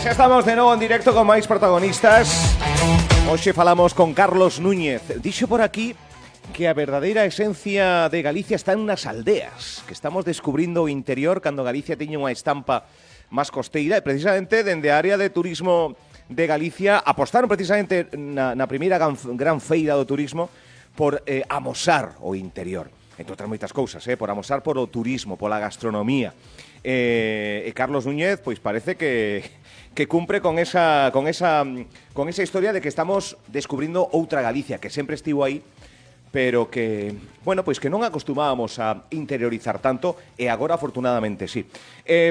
Xa estamos de novo en directo con máis protagonistas. Hoxe falamos con Carlos Núñez. Dixo por aquí que a verdadeira esencia de Galicia está nas aldeas, que estamos descubrindo o interior cando Galicia tiña unha estampa máis costeira, e precisamente dende a área de turismo de Galicia apostaron precisamente na primeira gran feira do turismo por amosar o interior. Entre outras moitas cousas, por amosar polo turismo, pola gastronomía. E Carlos Núñez, pois parece que cumpre con esa historia de que estamos descubrindo outra Galicia, que sempre estivo aí, pero que, bueno, pois que non acostumábamos a interiorizar tanto, e agora afortunadamente sí.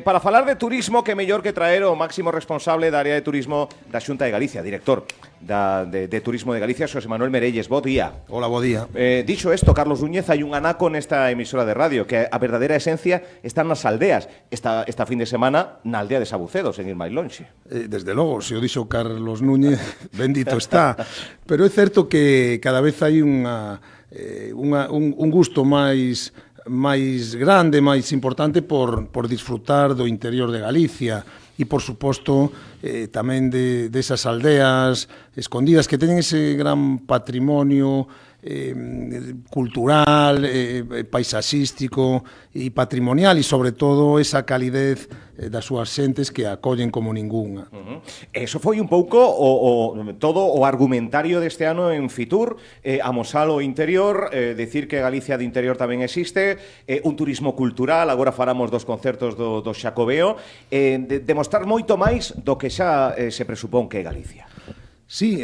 Para falar de turismo, que mellor que traer o máximo responsable da área de turismo da Xunta de Galicia, director de Turismo de Galicia, Xosé Manuel Merelles. Bo día. Hola, bo día. Dicho esto, Carlos Núñez, hai un anaco nesta emisora de radio, que a verdadeira esencia está nas aldeas. Esta fin de semana na aldea de Sabucedo, sen ir máis lonxe. Desde logo, se o dixo Carlos Núñez, bendito está. Pero é certo que cada vez hai un gusto máis grande, máis importante por disfrutar do interior de Galicia e, por suposto, tamén desas aldeas escondidas que teñen ese gran patrimonio cultural, paisaxístico e patrimonial, e sobre todo esa calidez das súas xentes que acollen como ningunha. Eso foi un pouco todo o argumentario deste ano en Fitur, amosar o interior, decir que Galicia de interior tamén existe, un turismo cultural, agora faramos dos concertos do Xacobeo, demostrar moito máis do que xa se presupón que é Galicia. Sí,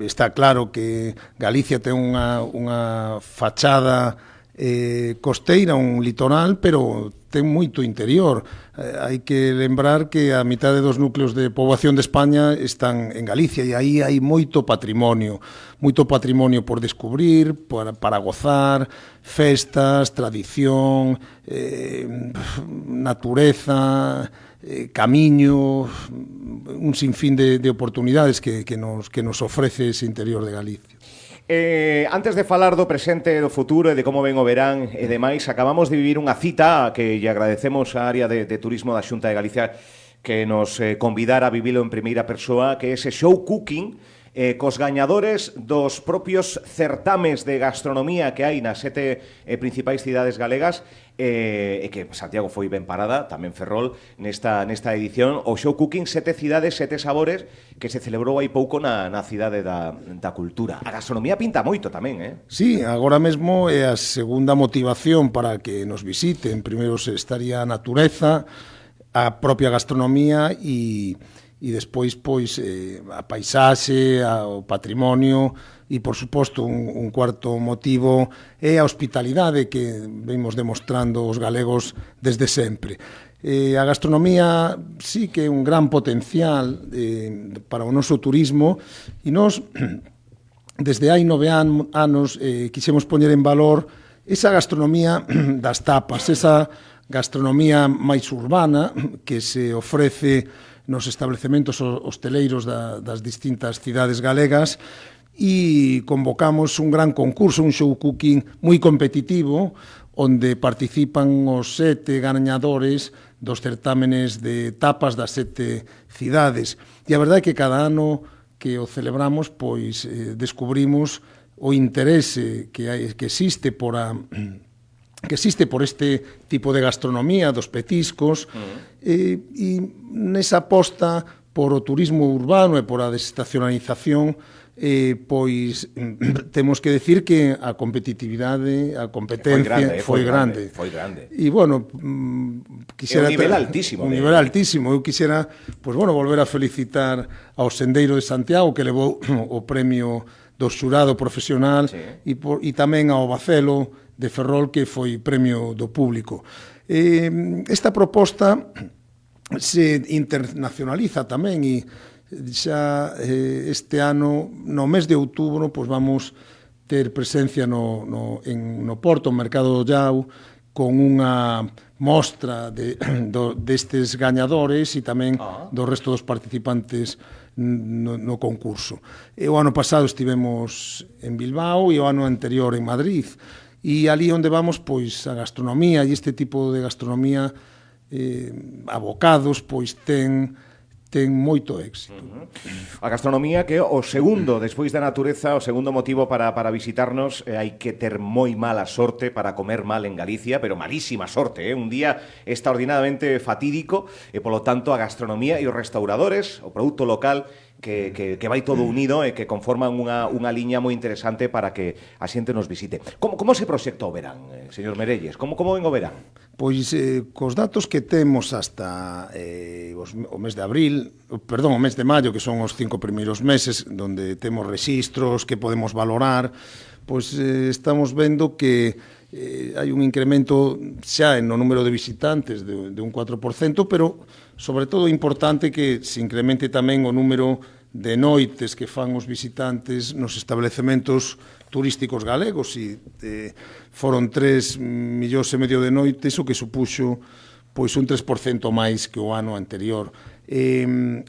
está claro que Galicia ten unha fachada costeira, un litoral, pero ten moito interior. Hai que lembrar que a mitade dos núcleos de poboación de España están en Galicia, e aí hai moito patrimonio por descubrir, para gozar, festas, tradición, natureza, camiño, un sinfín de oportunidades que nos ofrece ese interior de Galicia. Antes de falar do presente e do futuro e de como ven o verán e demais, acabamos de vivir unha cita que lle agradecemos á área de turismo da Xunta de Galicia que nos convidara a vivilo en primeira persoa, que é ese show cooking cos gañadores dos propios certames de gastronomía que hai nas 7 principais cidades galegas, e que Santiago foi ben parada, tamén Ferrol, nesta edición, o show cooking 7 cidades, 7 sabores, que se celebrou aí pouco na cidade da cultura. A gastronomía pinta moito tamén, Sí, agora mesmo é a segunda motivación para que nos visiten. Primeiro estaría a natureza, a propia gastronomía e despois, pois, a paisaxe, o patrimonio e, por suposto, un cuarto motivo é a hospitalidade que vimos demostrando os galegos desde sempre. A gastronomía sí que é un gran potencial para o noso turismo, e nós, desde hai 9 anos, quixemos poñer en valor esa gastronomía das tapas, esa gastronomía máis urbana que se ofrece nos establecementos hosteleiros das distintas cidades galegas, e convocamos un gran concurso, un show cooking moi competitivo, onde participan os 7 gañadores dos certámenes de tapas das 7 cidades. E a verdade é que cada ano que o celebramos, pois descubrimos o interese que existe por este tipo de gastronomía, dos petiscos, e nesa aposta por o turismo urbano e por a desestacionalización, pois temos que decir que a competitividade, a competencia foi grande. E, bueno, quixera... É un nivel altísimo. Un nivel altísimo. Eu quixera, pois, bueno, volver a felicitar ao Sendeiro de Santiago, que levou o premio do xurado profesional, e tamén ao Bacelo de Ferrol, que foi premio do público. Esta proposta se internacionaliza tamén, e xa este ano, no mes de outubro, pois vamos ter presencia no Porto, no Mercado do Llau, con unha mostra destes gañadores e tamén do resto dos participantes no concurso. O ano pasado estivemos en Bilbao e o ano anterior en Madrid. E ali onde vamos, pois, a gastronomía e este tipo de gastronomía abocados, pois, ten ten moito éxito. A gastronomía que o segundo, despois da natureza, o segundo motivo para visitarnos, hai que ter moi mala sorte para comer mal en Galicia, pero malísima sorte, un día extraordinariamente fatídico, e polo tanto a gastronomía e os restauradores, o produto local, que vai todo unido e que conforman unha liña moi interesante para que a xente nos visite. Como se proxecta o verán, señor Merelles? Como ven o verán? Pois cos datos que temos hasta o mes de abril, o mes de maio, que son os 5 primeiros meses, donde temos rexistros que podemos valorar, pois estamos vendo que hai un incremento xa no número de visitantes de un 4%, pero sobre todo importante que se incremente tamén o número de noites que fan os visitantes nos establecementos turísticos galegos, e foron 3,5 millóns de noites, o que supuxo pois un 3% máis que o ano anterior.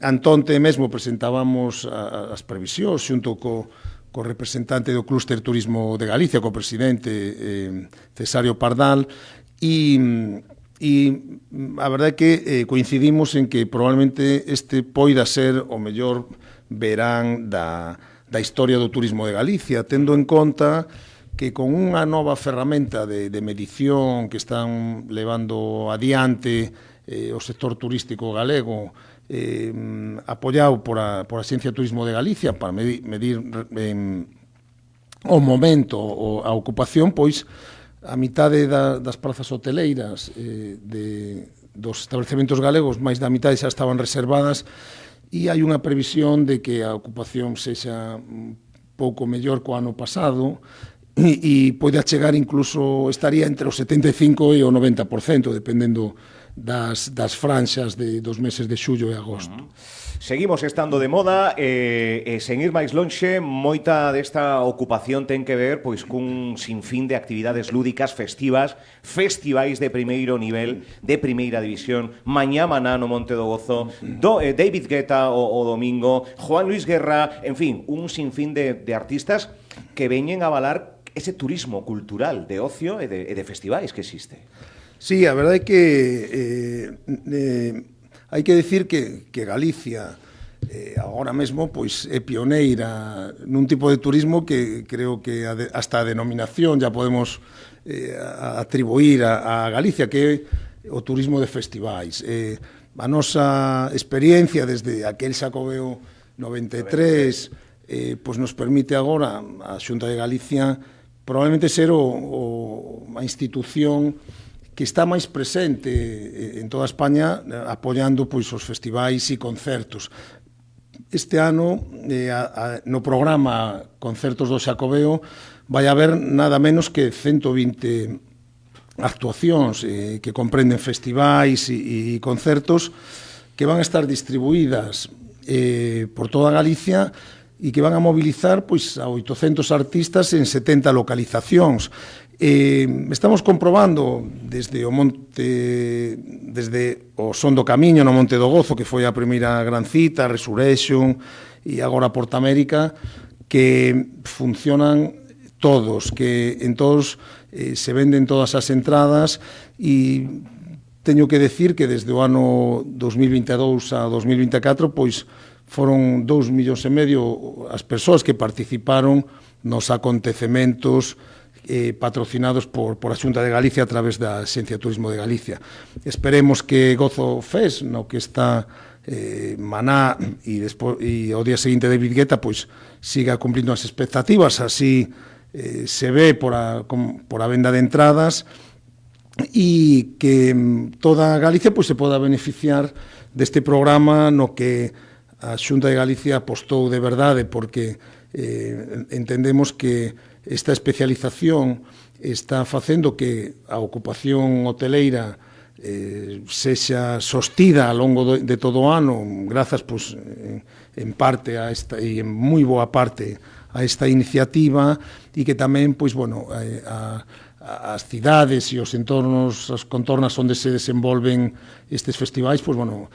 Antonte mesmo presentábamos as previsións xunto co representante do Clúster Turismo de Galicia, co presidente Cesario Pardal, e a verdade é que coincidimos en que probablemente este poida ser o mellor verán da historia do turismo de Galicia, tendo en conta que con unha nova ferramenta de medición que están levando adiante o sector turístico galego, apoiado por a Xencia de Turismo de Galicia para medir o momento, a ocupación, pois a mitade das prazas hoteleiras dos establecementos galegos, máis da mitade xa estaban reservadas, e hai unha previsión de que a ocupación sexa un pouco mellor co ano pasado, e pode chegar incluso, estaría entre o 75% e o 90%, dependendo das franxas dos meses de xullo e agosto. Seguimos estando de moda e sen ir máis lonxe, moita desta ocupación ten que ver pois cun sinfín de actividades lúdicas festivas, festivais de primeiro nivel, de primeira división, mañá maná no Monte do Gozo, David Guetta o domingo, Juan Luis Guerra, en fin, un sinfín de artistas que veñen a avalar ese turismo cultural de ocio e de festivais que existe. Sí, a verdade é que hai que decir que Galicia agora mesmo pois é pioneira nun tipo de turismo que creo que hasta a denominación ya podemos atribuir a Galicia, que é o turismo de festivais. A nosa experiencia desde aquel Xacobeo 93 pois nos permite agora a Xunta de Galicia probablemente ser a institución que está máis presente en toda España apoiando pois os festivais e concertos. Este ano, no programa Concertos do Xacobeo, vai haber nada menos que 120 actuacións que comprenden festivais e concertos que van a estar distribuídas por toda Galicia e que van a mobilizar pois a 800 artistas en 70 localizacións. Estamos comprobando desde o Son do Camiño no Monte do Gozo, que foi a primeira gran cita, Resurrection e agora Porta América, que funcionan todos, que en todos se venden todas as entradas, e teño que decir que desde o ano 2022 a 2024 pois foron 2,5 millóns as persoas que participaron nos acontecementos patrocinados por a Xunta de Galicia a través da Xencia de Turismo de Galicia. Esperemos que Gozo Fest, no que está Maná e o día seguinte David Guetta, pois siga cumplindo as expectativas, así se ve por a venda de entradas, e que toda Galicia pois se poda beneficiar deste programa no que a Xunta de Galicia apostou de verdade, porque entendemos que esta especialización está facendo que a ocupación hoteleira sexa sostida ao longo de todo o ano, grazas pois, en parte a esta, e en moi boa parte a esta iniciativa, e que tamén pois, bueno, as cidades e os entornos, as contornas onde se desenvolven estes festivais, pois, bueno,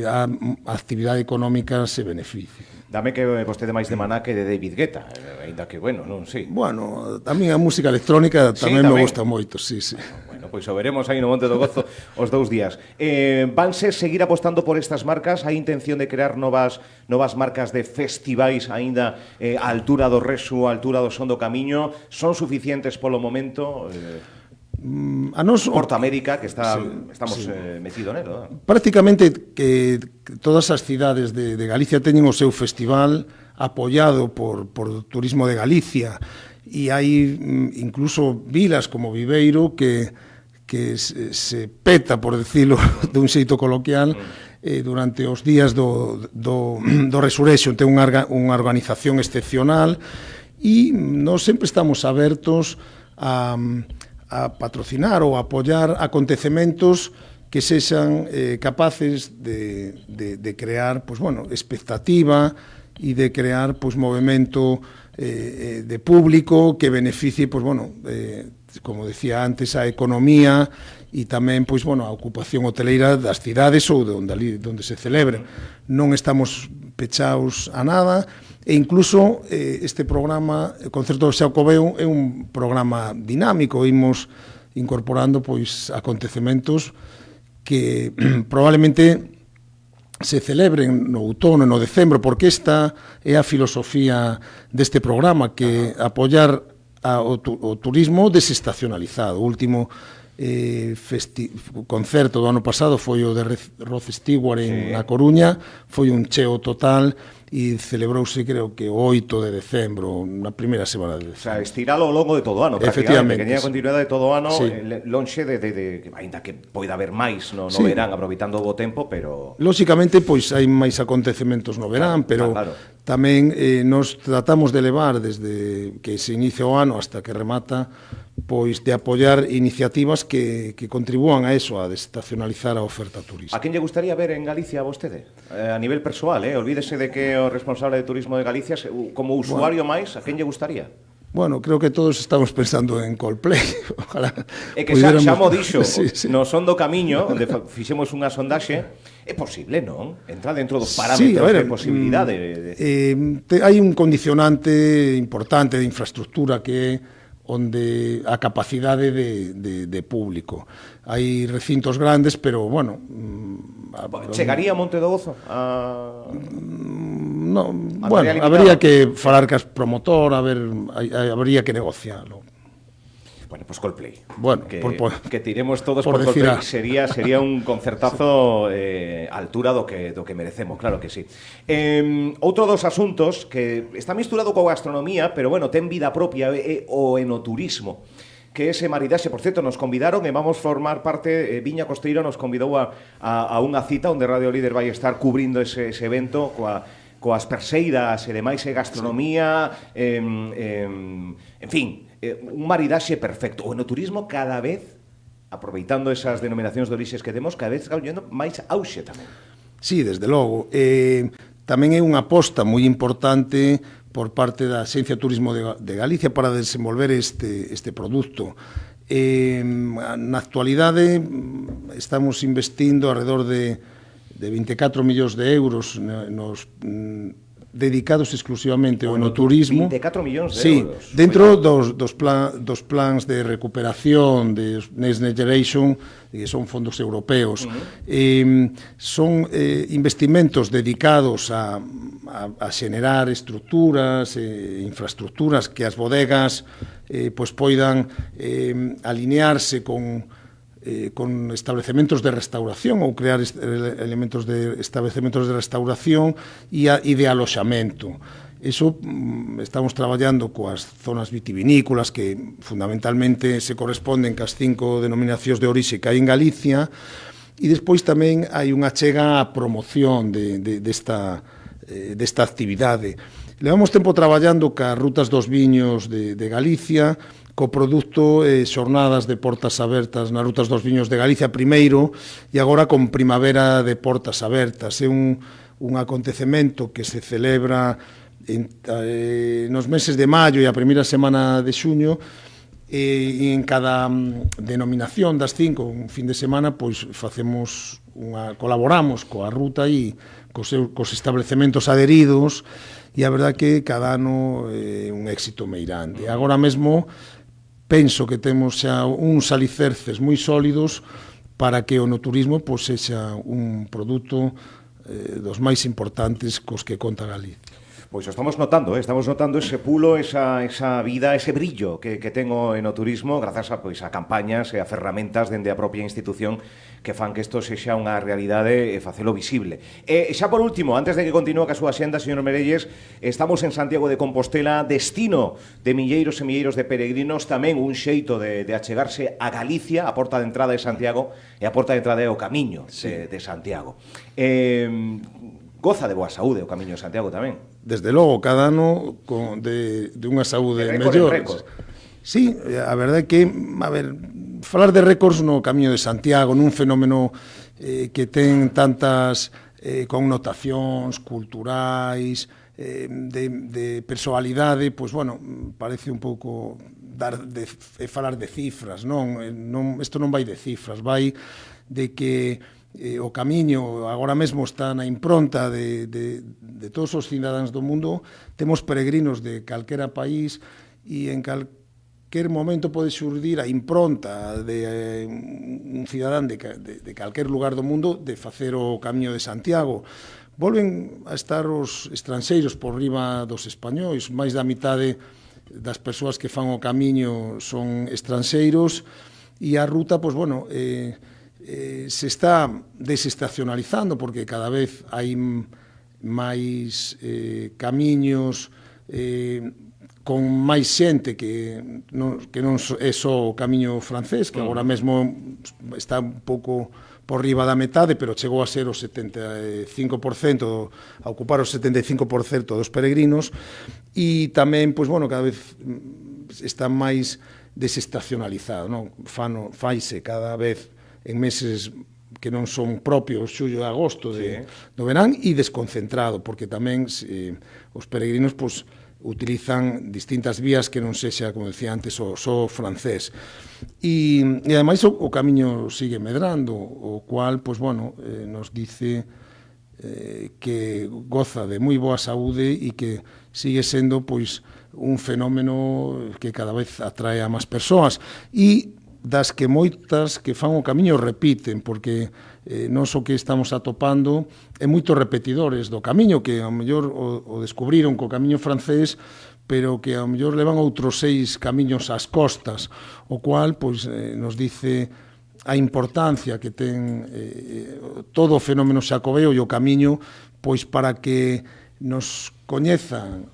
a actividade económica se beneficia. Dame que vostede máis de maná que de David Guetta, aínda que, bueno, non sei. Bueno, tamén a música electrónica tamén me gusta moito, sí. Bueno, pois o veremos aí no Monte do Gozo os 2 días. Vanse seguir apostando por estas marcas? Hai intención de crear novas marcas de festivais aínda á altura do Resu, á altura do Son do Camiño? Son suficientes polo momento? A nos Portoamérica, que estamos metido nelo. Prácticamente que todas as cidades de Galicia teñen o seu festival apoiado por Turismo de Galicia, e hai incluso vilas como Viveiro que se peta, por decirlo dun xeito coloquial, durante os días do Resurrection. Ten unha organización excepcional, e nós sempre estamos abertos a patrocinar ou apoiar acontecementos que sexan capaces de crear, pois, bueno, expectativa e de crear, pois, movimento de público que beneficie, pois, bueno, como decía antes, a economía e tamén, pois, bueno, a ocupación hoteleira das cidades ou onde se celebre. Non estamos pechados a nada, e incluso este programa, o Concerto do Xacobeo, é un programa dinámico. Imos incorporando, pois, acontecementos que probablemente se celebren no outono e no decembro, porque esta é a filosofía deste programa, que apoiar o turismo desestacionalizado. O último concerto do ano pasado foi o de Rod Stewart na Coruña, foi un cheo total, e celebrouse, creo que o 8 de decembro, na primeira semana de decembro. O sea, estiralo ao longo de todo o ano, prácticamente, que teña continuidade de todo o ano, lonxe de ainda que poida haber máis no verán, aproveitando o bo tempo, pero... Lóxicamente, pois, hai máis acontecementos no verán, pero tamén nos tratamos de levar desde que se inicia o ano hasta que remata, pois, de apoiar iniciativas que contribúan a eso, a desestacionalizar a oferta turística. A quen lle gustaría ver en Galicia a vostede? A nivel persoal, olvídese de que o responsable de turismo de Galicia, como usuario máis, a quen lle gustaría? Bueno, creo que todos estamos pensando en Coldplay. Ojalá é que xa mo dixo, no Son do Camiño, onde fixemos unha sondaxe, é posible, non? Entra dentro dos parámetros de posibilidade. Hai un condicionante importante de infraestructura que é onde a capacidade de público. Hai recintos grandes, pero, bueno... Chegaría a Monte do Gozo? Bueno, habría que falar cas promotor, habría que negociarlo. Bueno, pues Coldplay. Bueno, que tiremos todos por Coldplay. Sería un concertazo a altura do que merecemos, claro que sí. Outro dos asuntos que está misturado coa gastronomía, pero, bueno, ten vida propia, o enoturismo, que ese maridaxe, por certo, nos convidaron e vamos formar parte, Viña Costeiro nos convidou a unha cita onde Radio Líder vai estar cubrindo ese evento coas perseiras e demais, gastronomía, en fin, un maridaxe perfecto. O enoturismo cada vez, aproveitando esas denominacións de orixes que temos, cada vez está collendo máis auxe tamén. Sí, desde logo. Tamén é unha aposta moi importante por parte da Axencia de Turismo de Galicia para desenvolver este produto. Na actualidade estamos investindo alrededor de 24 millóns de euros dedicados exclusivamente ao enoturismo. 24 millóns de euros. Sí, dentro dos plans de recuperación de Next Generation, que son fondos europeos. Son investimentos dedicados a xenerar estruturas, infraestructuras que as bodegas pois poidan alinearse con establecementos de restauración ou crear elementos de establecementos de restauración e de aloxamento. Eso estamos traballando coas zonas vitivinícolas que fundamentalmente se corresponden cas 5 denominacións de orixe que hai en Galicia, e despois tamén hai unha chega á promoción desta actividade. Levamos tempo traballando cas rutas dos viños de Galicia, co produto xornadas de portas abertas nas rutas dos viños de Galicia primeiro, e agora con Primavera de Portas Abertas. É un acontecemento que se celebra nos meses de maio e a primeira semana de xuño, E en cada denominación das 5, un fin de semana, pois colaboramos coa ruta e cos establecementos adheridos, e a verdad que cada ano é un éxito meirande. Agora mesmo penso que temos xa uns alicerces moi sólidos para que o noturismo pois sexa un produto dos máis importantes cos que conta Galicia. Pois estamos notando ese pulo, esa vida, ese brillo que ten o enoturismo grazas a campañas e a ferramentas dende a propia institución que fan que isto sexa unha realidade e facelo visible. E xa por último, antes de que continúe a súa xenda, señor Merelles, estamos en Santiago de Compostela, destino de milleiros e milleiros de peregrinos, tamén un xeito de achegarse a Galicia, a porta de entrada de Santiago, e a porta de entrada é o camiño de Santiago. Goza de boa saúde o Camiño de Santiago tamén. Desde logo, cada ano de unha saúde mellor. Sí, a verdade é que, falar de récords no Camiño de Santiago, nun fenómeno que ten tantas connotacións culturais, de personalidade, pois, bueno, parece un pouco falar de cifras, non? Isto non vai de cifras, vai de que o camiño agora mesmo está na impronta de todos os cidadáns do mundo. Temos peregrinos de calquera país e en calquer momento pode xurdir a impronta de un cidadán de calquer lugar do mundo de facer o Camiño de Santiago. Volven a estar os estranxeiros por riba dos españois, máis da mitade das persoas que fan o camiño son estranxeiros, e a ruta, pois, bueno, se está desestacionalizando porque cada vez hai máis camiños con máis xente que non é só o camiño francés, que agora mesmo está un pouco por riba da metade, pero chegou a ser o 75%, a ocupar o 75% dos peregrinos, e tamén, pois, bueno, cada vez está máis desestacionalizado, non? Faise cada vez en meses que non son propios, xullo e agosto do verán, e desconcentrado, porque tamén os peregrinos pois utilizan distintas vías que non sexa, como decía antes, o francés. E ademais o camiño sigue medrando, o cual, pois, bueno, nos dice que goza de moi boa saúde e que sigue sendo, pois, un fenómeno que cada vez atrae a máis persoas, e das que moitas que fan o camiño repiten, porque nós o que estamos atopando é moitos repetidores do camiño que ao mellor o descubriron co camiño francés, pero que ao mellor levan outros 6 camiños ás costas, o cual pois nos dice a importancia que ten todo o fenómeno xacobeo e o camiño, pois para que nos coñezan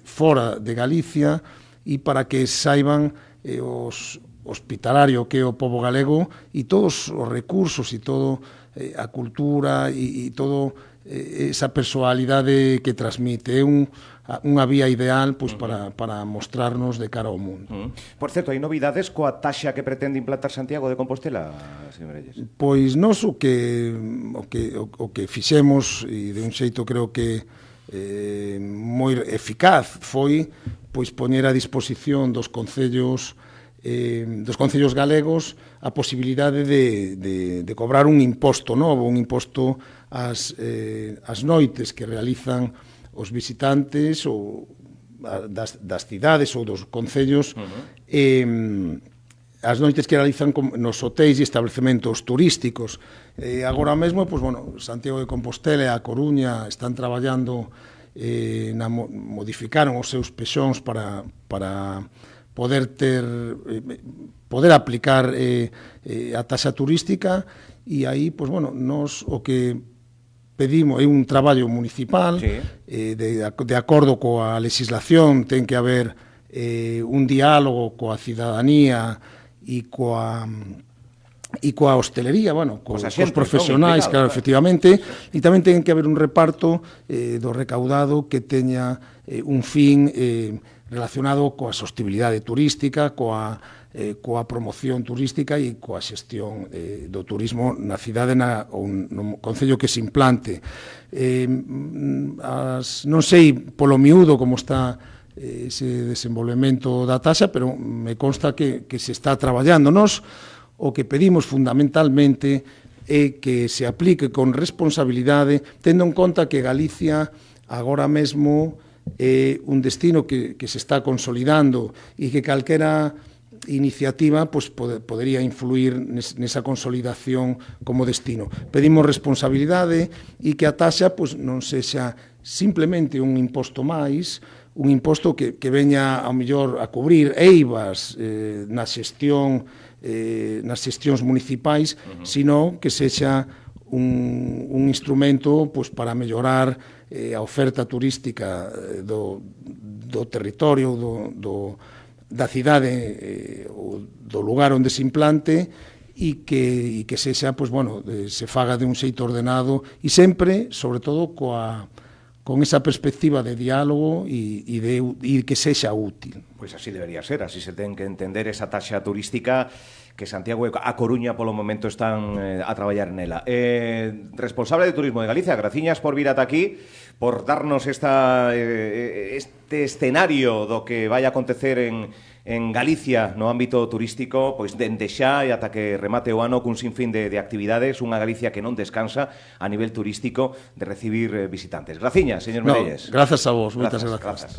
fora de Galicia e para que saiban os hospitalario que é o pobo galego e todos os recursos e todo a cultura e todo esa personalidade que transmite. É unha vía ideal pois, para mostrarnos de cara ao mundo. Por certo, hai novidades coa taxa que pretende implantar Santiago de Compostela, señor Merelles? Pois nós o que fixemos, e de un xeito creo que moi eficaz, foi pois poñer a disposición dos concellos galegos a posibilidade de cobrar un imposto novo, un imposto ás noites que realizan os visitantes ou das cidades ou dos concellos, as noites que realizan nos hotéis e establecementos turísticos. Agora mesmo, pois, bueno, Santiago de Compostela e a Coruña están traballando, modificaron os seus pexóns para poder aplicar a taxa turística, e aí, pois, bueno, nós o que pedimos é un traballo municipal, de acordo coa legislación, ten que haber un diálogo coa cidadanía e coa hostelería, bueno, cos profesionais, claro, efectivamente, e tamén ten que haber un reparto do recaudado que teña un fin relacionado coa sostibilidade turística, coa promoción turística e coa xestión do turismo na cidade ou no concello que se implante. Non sei polo miúdo como está ese desenvolvemento da taxa, pero me consta que se está traballando. Nos o que pedimos fundamentalmente é que se aplique con responsabilidade, tendo en conta que Galicia agora mesmo é un destino que se está consolidando e que calquera iniciativa pues, podería influir nesa consolidación como destino. Pedimos responsabilidade e que a taxa pues, non sexa simplemente un imposto máis, un imposto que veña ao mellor a cubrir eivas nas xestións municipais, sino que sexa un instrumento pues, para mellorar a oferta turística do territorio, da cidade, do lugar onde se implante, e que sexa, pues, bueno, se faga de un xeito ordenado e sempre, sobre todo, con esa perspectiva de diálogo e que sexa útil. Pois así debería ser, así se ten que entender esa taxa turística que Santiago e A Coruña polo momento están a traballar nela. Responsable de Turismo de Galicia, graciñas por vir ata aquí, por darnos este escenario do que vai acontecer en Galicia no ámbito turístico, pois dende xa e ata que remate o ano cun sinfín de actividades, unha Galicia que non descansa a nivel turístico de recibir visitantes. Graciñas, señor Merelles. Grazas a vos, moitas grazas.